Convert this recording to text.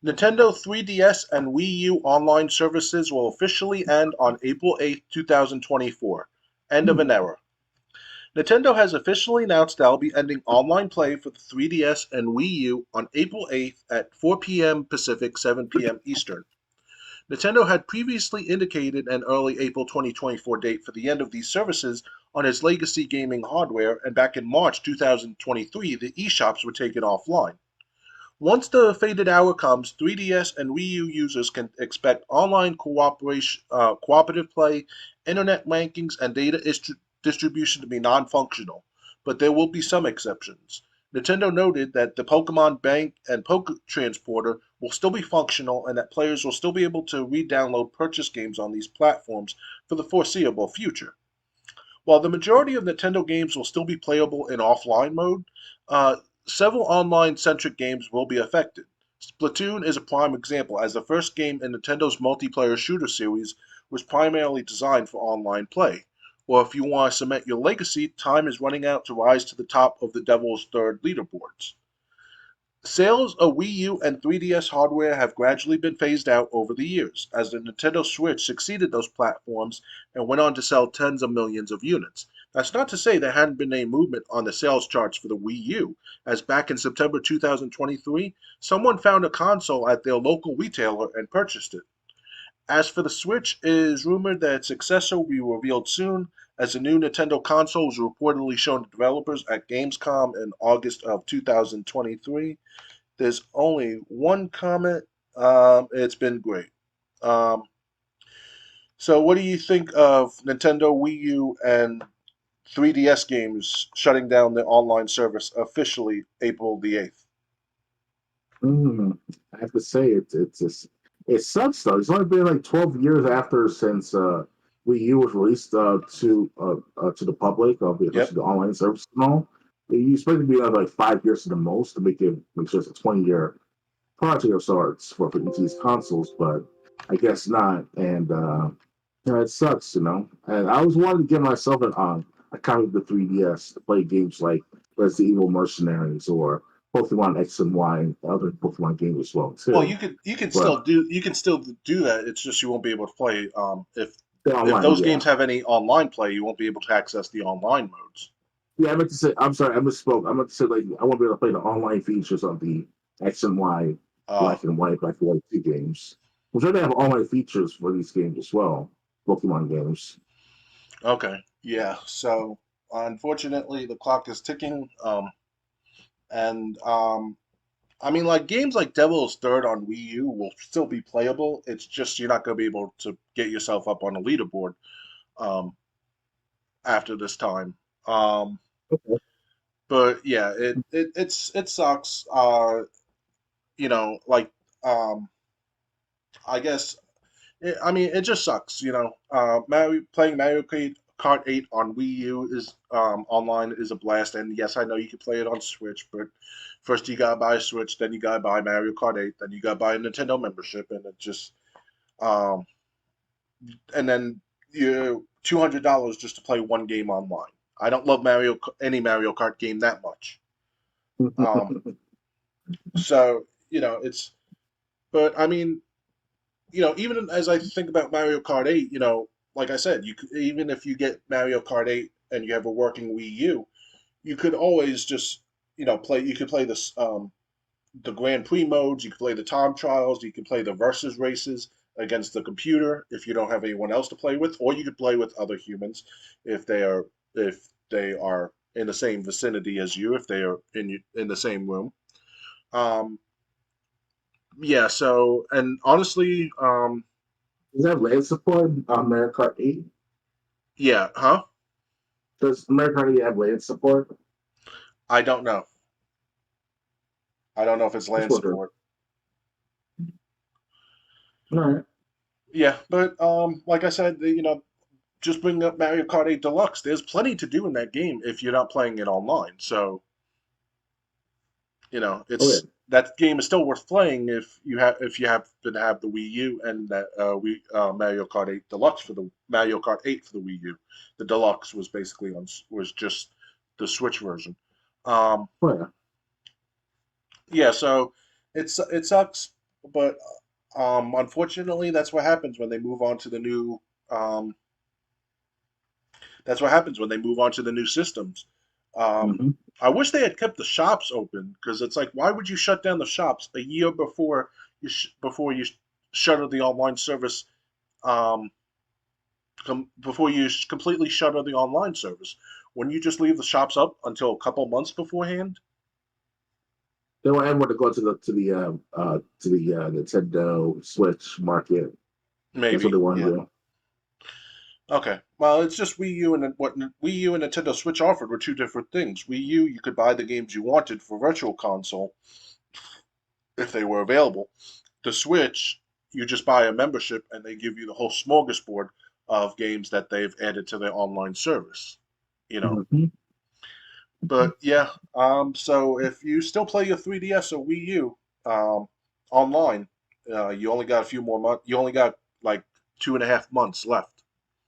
Nintendo 3DS and Wii U online services will officially end on April 8, 2024. End of Hmm. an era. Nintendo has officially announced they'll be ending online play for the 3DS and Wii U on April 8th at 4 p.m. Pacific, 7 p.m. Eastern. Nintendo had previously indicated an early April 2024 date for the end of these services on its legacy gaming hardware, and back in March 2023, the eShops were taken offline. Once the fated hour comes, 3DS and Wii U users can expect online cooperative play, internet rankings, and data distribution to be non-functional, but there will be some exceptions. Nintendo noted that the Pokemon Bank and Poke Transporter will still be functional and that players will still be able to re-download purchase games on these platforms for the foreseeable future. While the majority of Nintendo games will still be playable in offline mode, uh, several online centric games will be affected. Splatoon is a prime example, as the first game in Nintendo's multiplayer shooter series was primarily designed for online play. Or if you want to cement your legacy, time is running out to rise to the top of the Devil's Third leaderboards. Sales of Wii U and 3DS hardware have gradually been phased out over the years, as the Nintendo Switch succeeded those platforms and went on to sell tens of millions of units. That's not to say there hadn't been any movement on the sales charts for the Wii U, as back in September 2023, someone found a console at their local retailer and purchased it. As for the Switch, it is rumored that its successor will be revealed soon, as the new Nintendo console was reportedly shown to developers at Gamescom in August of 2023. There's only one comment. It's been great. Um, so, what do you think of Nintendo Wii U and 3DS games shutting down the online service officially April the 8th? Mm, I have to say it's just it sucks though. It's only been like 12 years after since Wii U was released to the public, Yep. especially the online service and all. You expect it to be another like 5 years to the most to make sure it's a 20-year project of sorts for each of these consoles, but I guess not. And it sucks, you know. And I always wanted to get myself a copy of the 3DS to play games like Resident Evil Mercenaries or Pokemon X and Y and other Pokemon games as well Well, too. But you can still do that. It's just you won't be able to play they're if online, those yeah. games have any online play, you won't be able to access the online modes. Yeah, I meant to say. I'm sorry, I misspoke. I meant to say like I won't be able to play the online features of the X and Y, Uh, Black and White 2 games. I'm sure they have online features for these games as well, Pokemon games. okay, yeah. So unfortunately, the clock is ticking. And I mean, like games like Devil's Third on Wii U will still be playable. It's just you're not going to be able to get yourself up on a leaderboard um, after this time. Um, Okay. but yeah, it sucks. Like I guess I mean it just sucks. Playing Mario Kart 8 on Wii U is online is a blast, and yes, I know you can play it on Switch, but first you gotta buy a Switch, then you gotta buy Mario Kart 8, then you gotta buy a Nintendo membership, and it just um, and then you $200 just to play one game online. I don't love any Mario Kart game that much. Um, so it's but I mean even as I think about Mario Kart 8, like I said, you could, even if you get Mario Kart 8 and you have a working Wii U, you could always just play. You could play this the Grand Prix modes. You could play the time trials. You could play the versus races against the computer if you don't have anyone else to play with, or you could play with other humans if they are in the same vicinity as you, if they are in the same room. Um, yeah. So, and honestly, Does that land support Mario Kart 8? yeah, huh? Does Mario Kart 8 have land support? I don't know. I don't know if it's Just land wondering. support. All right. Yeah, but like I said, just bring up Mario Kart 8 Deluxe. There's plenty to do in that game if you're not playing it online. So Oh yeah. it's that game is still worth playing if you happen to have the Wii U and that Mario Kart 8 Deluxe for the Mario Kart 8 for the Wii U. The Deluxe was basically was just the Switch version. Um, Oh yeah. yeah, so it sucks, but unfortunately, that's what happens when they move on to the new. Um, that's what happens when they move on to the new systems. Um, Hmm. I wish they had kept the shops open because it's like, why would you shut down the shops a year before before you shutter the online service? Um, before you completely shutter the online service, when you just leave the shops up until a couple months beforehand, They want everyone to go to the Nintendo Switch market. That's what they maybe, want to yeah. do. Okay. Well, it's just Wii U and what Wii U and Nintendo Switch offered were two different things. Wii U, you could buy the games you wanted for Virtual Console if they were available. The Switch, you just buy a membership and they give you the whole smorgasbord of games that they've added to their online service. You know. Hmm. But yeah, so if you still play your 3DS or Wii U online, you only got a few more months. You only got like 2.5 months left.